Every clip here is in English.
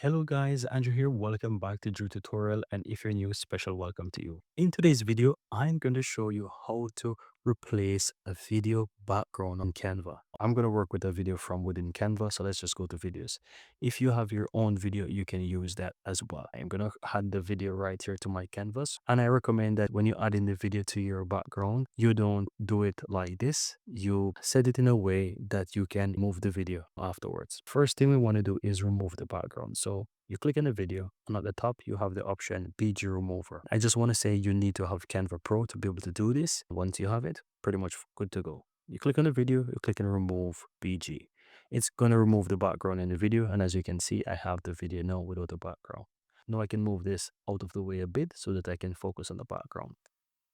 Hello guys, Andrew here. Welcome back to Drew Tutorial, and if you're new, special welcome to you. In today's video, I'm going to show you how to replace a video background on Canva. I'm going to work with a video from within Canva, so let's just go to videos. If you have your own video, you can use that as well. I'm going to add the video right here to my canvas, and I recommend that when you add in the video to your background, you don't do it like this. You set it in a way that you can move the video afterwards. First thing we want to do is remove the background. So you click on the video, and at the top you have the option BG remover. I just want to say you need to have Canva Pro to be able to do this. Once you have it, pretty much good to go. You click on the video, you click on remove BG. It's going to remove the background in the video, and as you can see, I have the video now without the background. Now I can move this out of the way a bit so that I can focus on the background.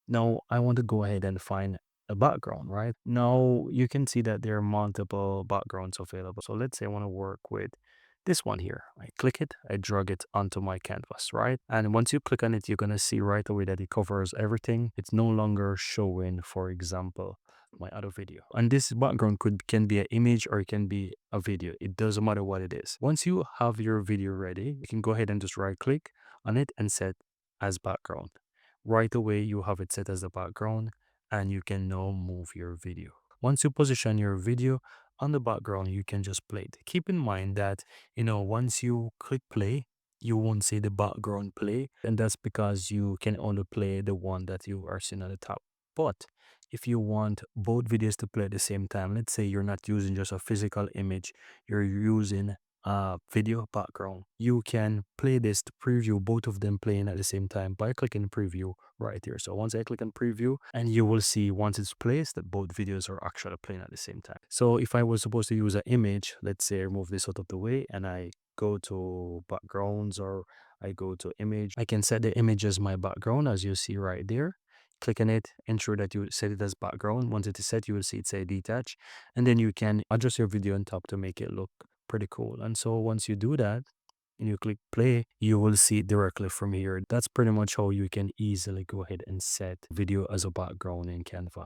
Now I want to go ahead and find a background, right? Now you can see that there are multiple backgrounds available. So let's say I want to work with this one here. I click it, I drag it onto my canvas, right? And once you click on it, you're going to see right away that it covers everything. It's no longer showing, for example, my other video. And this background can be an image or it can be a video. It doesn't matter what it is. Once you have your video ready, you can go ahead and just right click on it and set as background. Right away, you have it set as the background and you can now move your video. Once you position your video on the background, you can just play it. Keep in mind that, once you click play, you won't see the background play. And that's because you can only play the one that you are seeing at the top. But if you want both videos to play at the same time, let's say you're not using just a physical image, you're using video background, you can play this to preview both of them playing at the same time by clicking preview right here. So once I click on preview, and you will see once it's placed that both videos are actually playing at the same time. So if I was supposed to use an image, let's say I move this out of the way and I go to backgrounds, or I go to image, I can set the image as my background, as you see right there. Click on it, ensure that you set it as background. Once it is set, you will see it say detach, and then you can adjust your video on top to make it look pretty cool. And so once you do that and you click play, you will see it directly from here. That's pretty much how you can easily go ahead and set video as a background in Canva.